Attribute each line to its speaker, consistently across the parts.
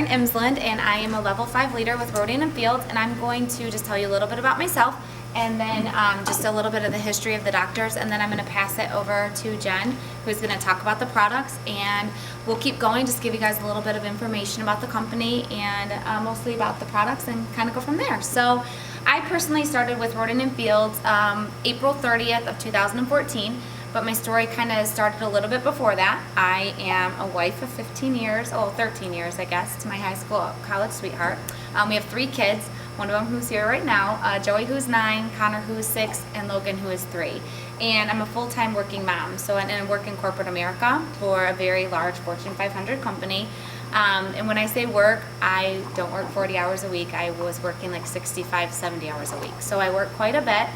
Speaker 1: Imsland, and I am a level 5 leader with Rodan and Fields, and I'm going to just tell you a little bit about myself, and then just a little bit of the history of the doctors, and then I'm going to pass it over to Jen, who's going to talk about the products, and we'll keep going, just give you guys a little bit of information about the company and mostly about the products, and kind of go from there. So I personally started with Rodan and Fields April 30th of 2014. But my story kind of started a little bit before that. I am a wife of 15 years, 13 years I guess, to my high school, college sweetheart. We have 3 kids, one of them who's here right now, Joey who's 9, Connor who is 6, and Logan who is 3. And I'm a full-time working mom, so I work in corporate America for a very large Fortune 500 company. And when I say work, I don't work 40 hours a week. I was working like 65, 70 hours a week. So I work quite a bit.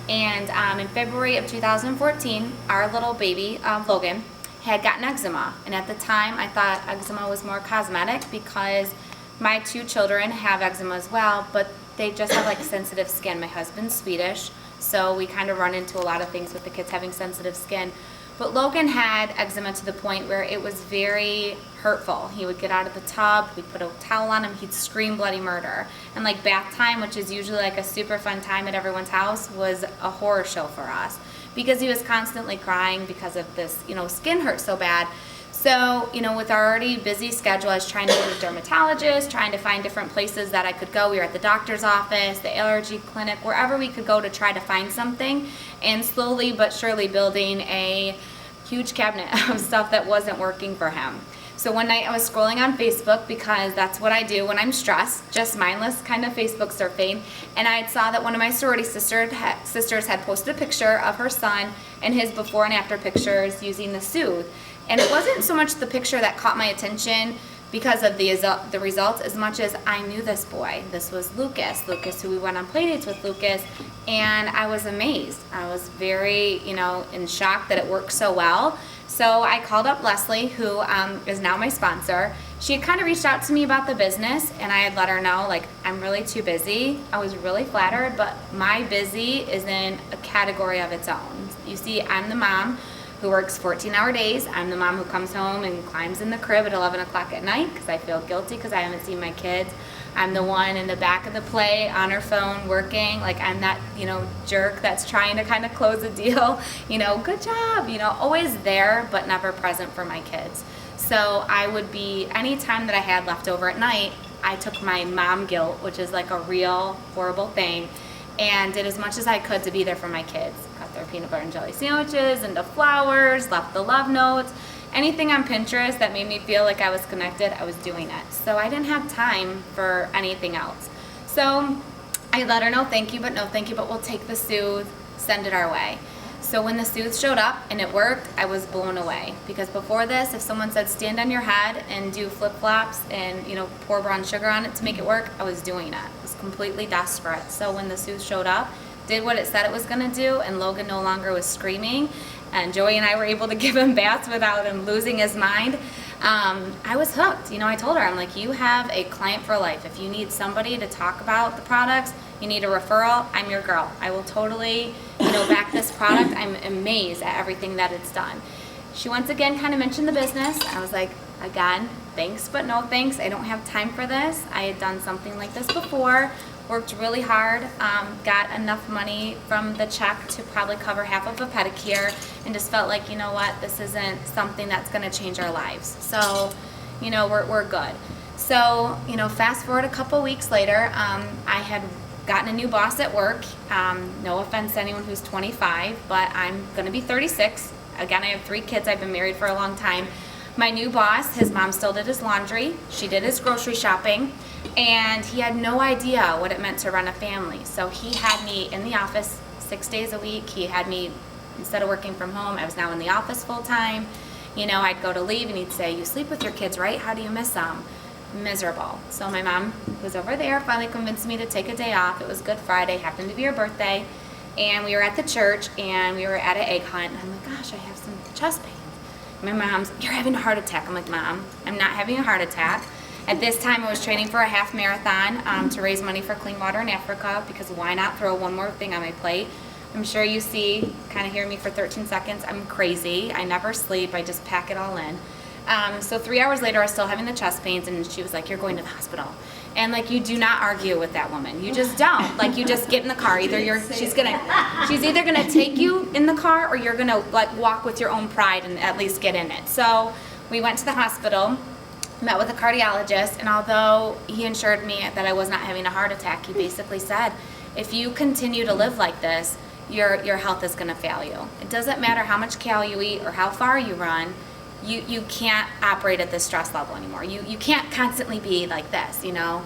Speaker 1: And in February of 2014, our little baby, Logan, had gotten eczema. And at the time, I thought eczema was more cosmetic because my 2 children have eczema as well, but they just have like sensitive skin. My husband's Swedish, so we kind of run into a lot of things with the kids having sensitive skin. But Logan had eczema to the point where it was very hurtful. He would get out of the tub, we'd put a towel on him, he'd scream bloody murder. And like bath time, which is usually like a super fun time at everyone's house, was a horror show for us because he was constantly crying because of this, skin hurt so bad. So, with our already busy schedule, I was trying to go to a dermatologist, trying to find different places that I could go. We were at the doctor's office, the allergy clinic, wherever we could go to try to find something, and slowly but surely building a huge cabinet of stuff that wasn't working for him. So one night I was scrolling on Facebook because that's what I do when I'm stressed, just mindless kind of Facebook surfing, and I saw that one of my sorority sisters had posted a picture of her son and his before and after pictures using the Soothe. And it wasn't so much the picture that caught my attention because of the results as much as I knew this boy. This was Lucas, who we went on play dates with Lucas, and I was amazed. I was very, in shock that it worked so well. So I called up Leslie, who is now my sponsor. She had kind of reached out to me about the business, and I had let her know, like, I'm really too busy. I was really flattered, but my busy is in a category of its own. You see, I'm the mom who works 14-hour days. I'm the mom who comes home and climbs in the crib at 11 o'clock at night because I feel guilty because I haven't seen my kids. I'm the one in the back of the play on her phone working. Like, I'm that, jerk that's trying to kind of close a deal. Good job, always there, but never present for my kids. So I would be, any time that I had left over at night, I took my mom guilt, which is like a real horrible thing, and did as much as I could to be there for my kids. Cut their peanut butter and jelly sandwiches into flowers, left the love notes, anything on Pinterest that made me feel like I was connected, I was doing it. So I didn't have time for anything else. So I let her know, thank you, but no thank you, but we'll take the Soothe, send it our way. So when the Soothe showed up and it worked, I was blown away. Because before this, if someone said stand on your head and do flip-flops and pour brown sugar on it to make it work, I was doing it. I was completely desperate. So when the Soothe showed up, did what it said it was going to do, and Logan no longer was screaming, and Joey and I were able to give him baths without him losing his mind, I was hooked. I told her, I'm like, you have a client for life. If you need somebody to talk about the products, you need a referral, I'm your girl. I will totally, back this product. I'm amazed at everything that it's done. She once again kind of mentioned the business. I was like, again, thanks, but no thanks. I don't have time for this. I had done something like this before, worked really hard, got enough money from the check to probably cover half of a pedicure, and just felt like, this isn't something that's going to change our lives. So, we're good. So, fast forward a couple weeks later, I had gotten a new boss at work. No offense to anyone who's 25, but I'm going to be 36. Again, I have 3 kids. I've been married for a long time. My new boss, his mom still did his laundry. She did his grocery shopping. And he had no idea what it meant to run a family. So he had me in the office 6 days a week. He had me, instead of working from home, I was now in the office full time. I'd go to leave and he'd say, you sleep with your kids, right? How do you miss them? Miserable. So my mom was over there, finally convinced me to take a day off. It was Good Friday, happened to be her birthday. And we were at the church and we were at an egg hunt. And I'm like, gosh, I have some chest pain. My mom's, you're having a heart attack. I'm like, Mom, I'm not having a heart attack. At this time, I was training for a half marathon to raise money for clean water in Africa, because why not throw one more thing on my plate? I'm sure you see, kind of hear me for 13 seconds, I'm crazy. I never sleep, I just pack it all in. So 3 hours later, I was still having the chest pains, and she was like, "You're going to the hospital." And like, you do not argue with that woman. You just don't. Like, you just get in the car. She's either gonna take you in the car, or you're gonna like walk with your own pride and at least get in it. So we went to the hospital, met with a cardiologist, and although he assured me that I was not having a heart attack, he basically said, if you continue to live like this, your health is gonna fail you. It doesn't matter how much cal you eat or how far you run. You can't operate at this stress level anymore. You can't constantly be like this, you know.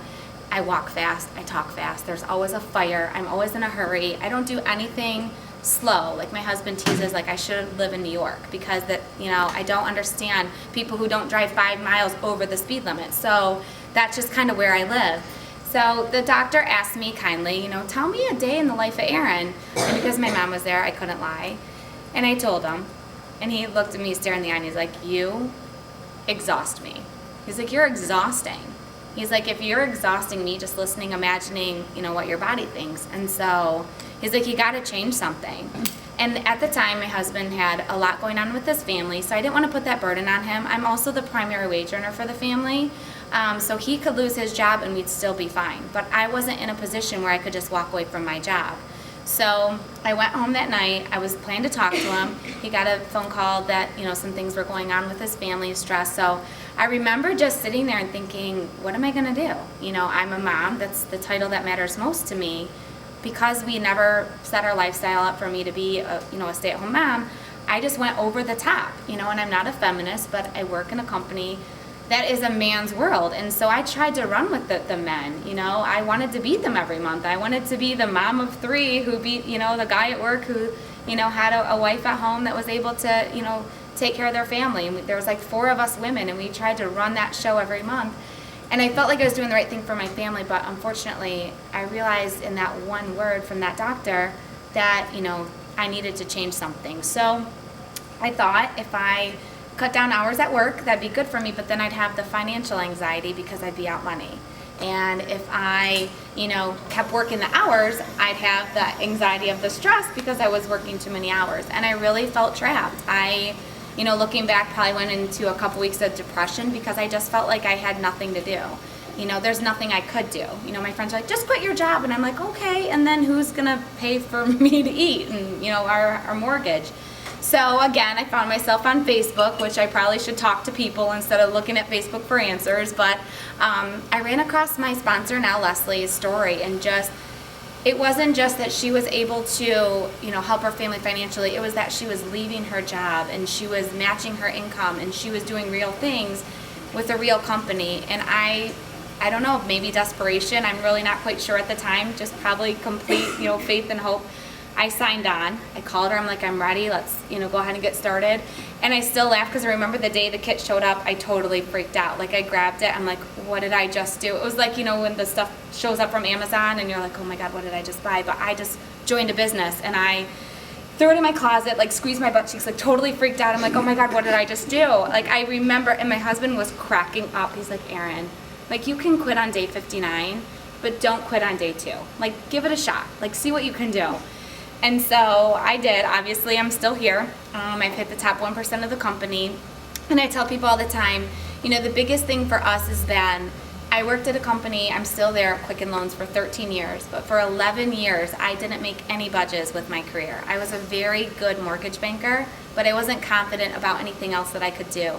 Speaker 1: I walk fast, I talk fast, there's always a fire, I'm always in a hurry. I don't do anything slow. Like, my husband teases, like, I should live in New York, because that, you know, I don't understand people who don't drive 5 miles over the speed limit. So that's just kind of where I live. So the doctor asked me kindly, you know, tell me a day in the life of Erin. And because my mom was there, I couldn't lie. And I told him. And he looked at me, staring in the eye, and he's like, you exhaust me. He's like, you're exhausting. He's like, if you're exhausting me just listening, imagining, you know, what your body thinks. And so he's like, you got to change something. And at the time, my husband had a lot going on with his family, so I didn't want to put that burden on him. I'm also the primary wage earner for the family, so he could lose his job and we'd still be fine. But I wasn't in a position where I could just walk away from my job. So I went home that night. I was planning to talk to him. He got a phone call that, you know, some things were going on with his family, stress. So I remember just sitting there and thinking, what am I going to do? You know, I'm a mom. That's the title that matters most to me. Because we never set our lifestyle up for me to be a stay-at-home mom, I just went over the top, you know, and I'm not a feminist, but I work in a company that is a man's world. And so I tried to run with the men, you know. I wanted to beat them every month. I wanted to be the mom of 3 who beat, you know, the guy at work who, you know, had a wife at home that was able to, you know, take care of their family. And there was like 4 of us women, and we tried to run that show every month. And I felt like I was doing the right thing for my family, but unfortunately, I realized in that one word from that doctor that, you know, I needed to change something. So I thought if I cut down hours at work, that'd be good for me, but then I'd have the financial anxiety because I'd be out money. And if I, you know, kept working the hours, I'd have the anxiety of the stress because I was working too many hours. And I really felt trapped. You know, looking back, probably went into a couple weeks of depression because I just felt like I had nothing to do. You know, there's nothing I could do. You know, my friends are like, just quit your job. And I'm like, okay, and then who's going to pay for me to eat and, you know, our mortgage? So again, I found myself on Facebook, which I probably should talk to people instead of looking at Facebook for answers. But I ran across my sponsor now, Leslie's story, and it wasn't just that she was able to, you know, help her family financially. It was that she was leaving her job and she was matching her income and she was doing real things with a real company. And I don't know, maybe desperation. I'm really not quite sure at the time. Just probably complete, you know, faith and hope. I signed on. I called her. I'm like, I'm ready. Let's, you know, go ahead and get started. And I still laugh because I remember the day the kit showed up, I totally freaked out. Like, I grabbed it. I'm like, what did I just do? It was like, you know, when the stuff shows up from Amazon and you're like, oh my God, what did I just buy? But I just joined a business and I threw it in my closet, like squeezed my butt cheeks, like totally freaked out. I'm like, oh my God, what did I just do? Like, I remember, and my husband was cracking up. He's like, Erin, like, you can quit on day 59, but don't quit on day 2. Like, give it a shot. Like, see what you can do. And so I did. Obviously, I'm still here. I've hit the top 1% of the company. And I tell people all the time, you know, the biggest thing for us is that I worked at a company, I'm still there at Quicken Loans for 13 years, but for 11 years, I didn't make any budgets with my career. I was a very good mortgage banker, but I wasn't confident about anything else that I could do.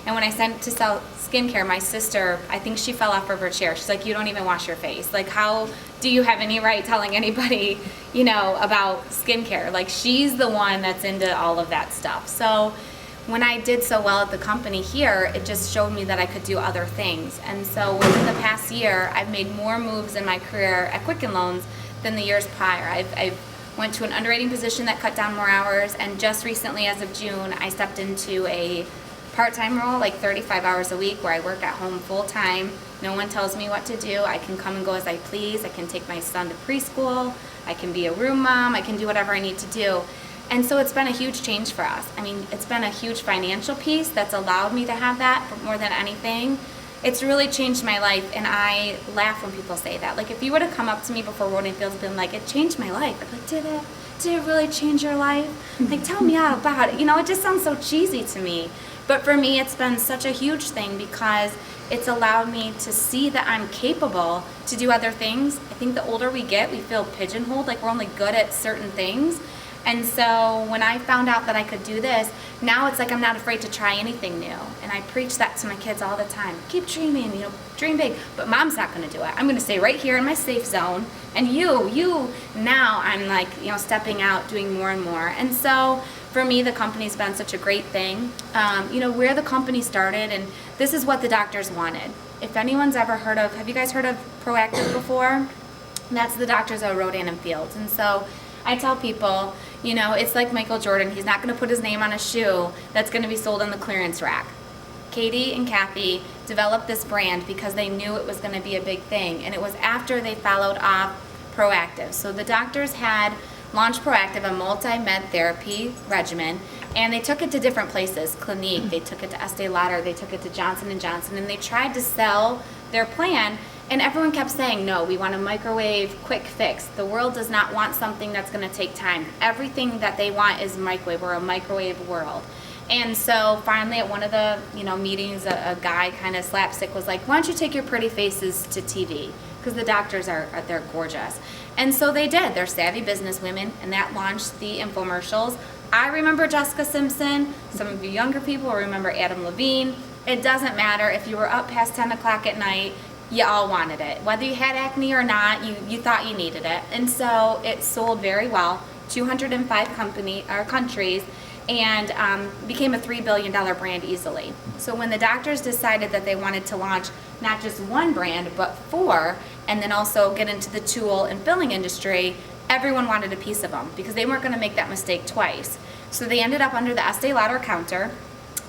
Speaker 1: And when I sent to sell skincare, my sister, I think she fell off of her chair. She's like, you don't even wash your face. Like, how do you have any right telling anybody, you know, about skincare? Like, she's the one that's into all of that stuff. So when I did so well at the company here, it just showed me that I could do other things. And so within the past year, I've made more moves in my career at Quicken Loans than the years prior. I've went to an underwriting position that cut down more hours, and just recently, as of June, I stepped into a part-time role, like 35 hours a week, where I work at home full-time. No one tells me what to do. I can come and go as I please. I can take my son to preschool. I can be a room mom. I can do whatever I need to do. And so it's been a huge change for us. I mean, it's been a huge financial piece that's allowed me to have that, but more than anything, it's really changed my life. And I laugh when people say that. Like, if you were to come up to me before Rodan Fields and been like, it changed my life, I'd be like, did it? Did it really change your life? Like, tell me all about it. You know, it just sounds so cheesy to me. But for me, it's been such a huge thing because it's allowed me to see that I'm capable to do other things. I think the older we get, we feel pigeonholed, like we're only good at certain things. And so when I found out that I could do this, now it's like I'm not afraid to try anything new. And I preach that to my kids all the time. Keep dreaming, dream big. But mom's not going to do it. I'm going to stay right here in my safe zone. And now I'm like, stepping out, doing more and more. And so for me, the company's been such a great thing. Where the company started, and this is what the doctors wanted. If anyone's ever have you guys heard of Proactive before? That's the doctors of Rodan and Fields. And so I tell people, it's like Michael Jordan. He's not going to put his name on a shoe that's going to be sold on the clearance rack. Katie and Kathy developed this brand because they knew it was going to be a big thing. And it was after they followed off Proactive. So the doctors had launched Proactive, a multi-med therapy regimen, and they took it to different places. Clinique, they took it to Estee Lauder, they took it to Johnson & Johnson, and they tried to sell their plan. And everyone kept saying, no, we want a microwave quick fix. The world does not want something that's going to take time. Everything that they want is microwave. We're a microwave world. And so finally at one of the meetings, a guy kind of slapstick was like, why don't you take your pretty faces to TV? Because the doctors they're gorgeous. And so they did. They're savvy business women, and that launched the infomercials. I remember Jessica Simpson. Some of you younger people remember Adam Levine. It doesn't matter if you were up past 10 o'clock at night. You all wanted it. Whether you had acne or not, you thought you needed it. And so it sold very well, 205 countries, and became a $3 billion brand easily. So when the doctors decided that they wanted to launch not just one brand, but 4, and then also get into the tool and filling industry, everyone wanted a piece of them because they weren't going to make that mistake twice. So they ended up under the Estee Lauder counter.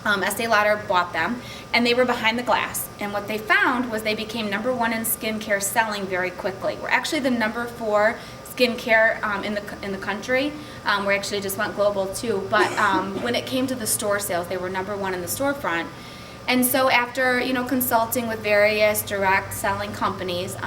Speaker 1: Estee Lauder bought them, and they were behind the glass. And what they found was they became number 1 in skincare selling very quickly. We're actually the number 4 skincare in the country. We actually just went global too. But when it came to the store sales, they were number 1 in the storefront. And so after consulting with various direct selling companies,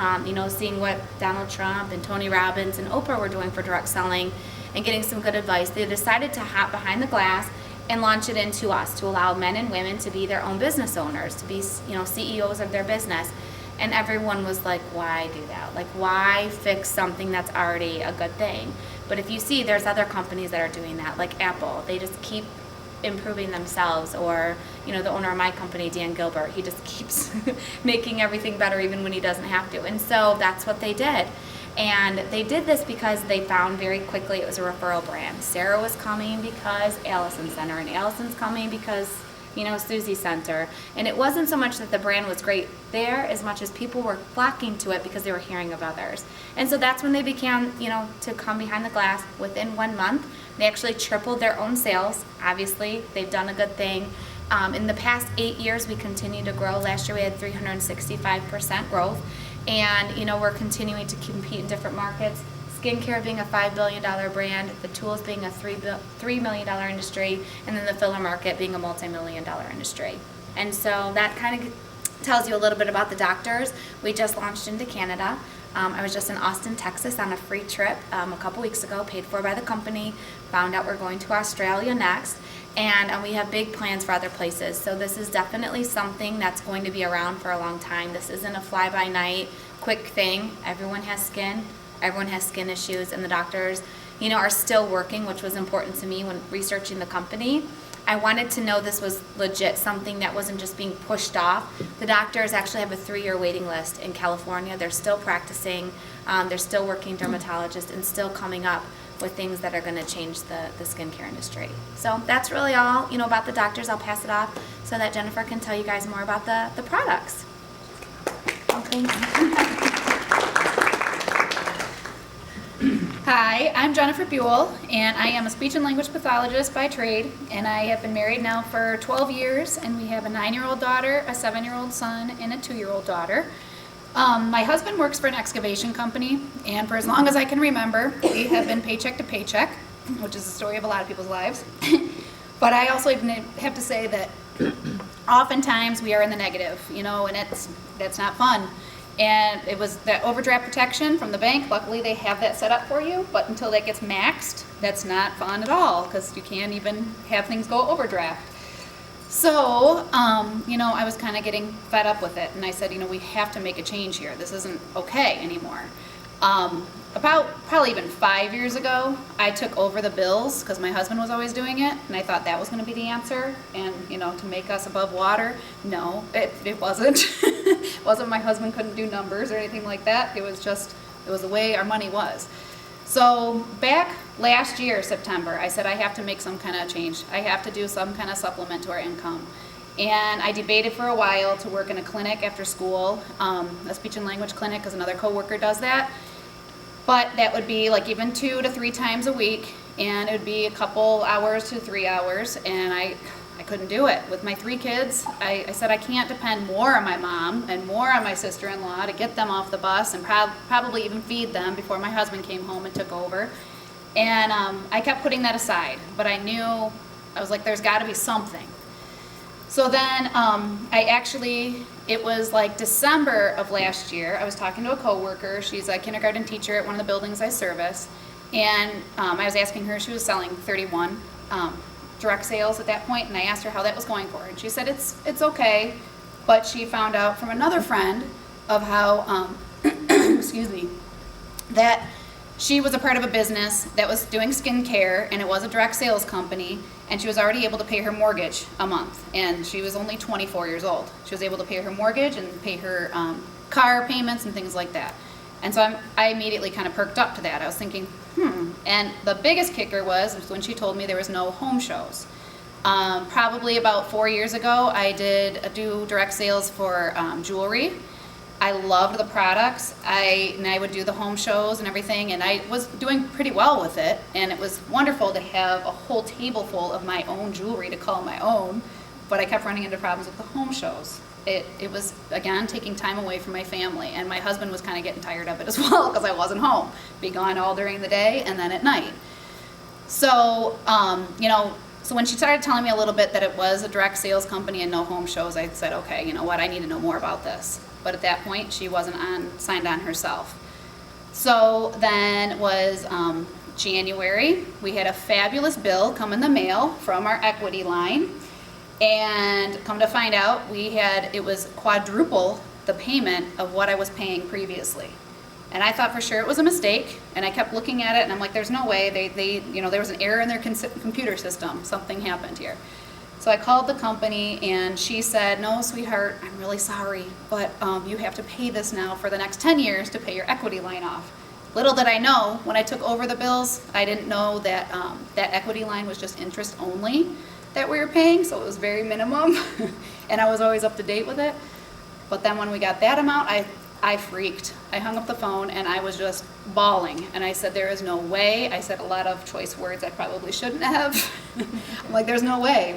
Speaker 1: seeing what Donald Trump and Tony Robbins and Oprah were doing for direct selling, and getting some good advice, they decided to hop behind the glass and launch it into us to allow men and women to be their own business owners, to be CEOs of their business. And everyone was like, why do that? Like, why fix something that's already a good thing? But if you see, there's other companies that are doing that, like Apple. They just keep improving themselves. Or the owner of my company, Dan Gilbert, he just keeps making everything better even when he doesn't have to. And so that's what they did. And they did this because they found very quickly it was a referral brand. Sarah was coming because Allison sent her, and Allison's coming because Susie sent her. And it wasn't so much that the brand was great there as much as people were flocking to it because they were hearing of others. And so that's when they began to come behind the glass. Within 1 month, they actually tripled their own sales. Obviously, they've done a good thing. In the past 8 years, we continue to grow. Last year, we had 365% growth. And we're continuing to compete in different markets. Skincare being a $5 billion brand, the tools being a $3 million industry, and then the filler market being a multi-million-dollar industry. And so that kind of tells you a little bit about the doctors. We just launched into Canada. I was just in Austin, Texas on a free trip a couple weeks ago, paid for by the company. Found out we're going to Australia next. And we have big plans for other places. So this is definitely something that's going to be around for a long time. This isn't a fly-by-night quick thing. Everyone has skin. Everyone has skin issues. And the doctors, are still working, which was important to me when researching the company. I wanted to know this was legit, something that wasn't just being pushed off. The doctors actually have a 3-year waiting list in California. They're still practicing. They're still working dermatologists and still coming up with things that are going to change the skincare industry. So that's really all about the doctors. I'll pass it off so that Jennifer can tell you guys more about the products. Oh, thanks.
Speaker 2: Hi, I'm Jennifer Buell, and I am a speech and language pathologist by trade, and I have been married now for 12 years, and we have a 9-year-old daughter, a 7-year-old son, and a 2-year-old daughter. My husband works for an excavation company, and for as long as I can remember, we have been paycheck to paycheck, which is the story of a lot of people's lives. But I also even have to say that oftentimes we are in the negative, and that's not fun. And it was that overdraft protection from the bank. Luckily, they have that set up for you, but until that gets maxed, that's not fun at all because you can't even have things go overdraft. So, I was kind of getting fed up with it, and I said, we have to make a change here. This isn't okay anymore. About probably even 5 years ago, I took over the bills because my husband was always doing it, and I thought that was going to be the answer, and to make us above water. No, it wasn't. It wasn't. My husband couldn't do numbers or anything like that. It was the way our money was. So back last year, September, I said I have to make some kind of change. I have to do some kind of supplement to our income. And I debated for a while to work in a clinic after school, a speech and language clinic, because another coworker does that. But that would be like even 2 to 3 times a week, and it would be a couple hours to 3 hours, and I couldn't do it. With my 3 kids, I said I can't depend more on my mom and more on my sister-in-law to get them off the bus and probably even feed them before my husband came home and took over. And I kept putting that aside, but I was like, there's got to be something. So then it was like December of last year, I was talking to a coworker. She's a kindergarten teacher at one of the buildings I service. And I was asking her, she was selling 31 direct sales at that point, and I asked her how that was going for her. And she said it's okay, but she found out from another friend of how, excuse me, that she was a part of a business that was doing skincare, and it was a direct sales company, and she was already able to pay her mortgage a month, and she was only 24 years old. She was able to pay her mortgage and pay her car payments and things like that. And so I immediately kind of perked up to that. I was thinking, and the biggest kicker was when she told me there was no home shows. Probably about 4 years ago, I did do direct sales for jewelry. I loved the products, and I would do the home shows and everything, and I was doing pretty well with it, and it was wonderful to have a whole table full of my own jewelry to call my own, but I kept running into problems with the home shows. It was, again, taking time away from my family, and my husband was kind of getting tired of it as well because I wasn't home. Be gone all during the day and then at night. So, so when she started telling me a little bit that it was a direct sales company and no home shows, I said, okay, you know what, I need to know more about this. But at that point, she wasn't signed on herself. So then it was January. We had a fabulous bill come in the mail from our equity line. And come to find out, it was quadruple the payment of what I was paying previously. And I thought for sure it was a mistake, and I kept looking at it, and I'm like, there's no way, there was an error in their computer system, something happened here. So I called the company, and she said, no, sweetheart, I'm really sorry, but you have to pay this now for the next 10 years to pay your equity line off. Little did I know, when I took over the bills, I didn't know that that equity line was just interest only that we were paying, so it was very minimum, and I was always up to date with it. But then when we got that amount, I freaked. I hung up the phone, and I was just bawling, and I said, there is no way. I said a lot of choice words I probably shouldn't have. I'm like, there's no way.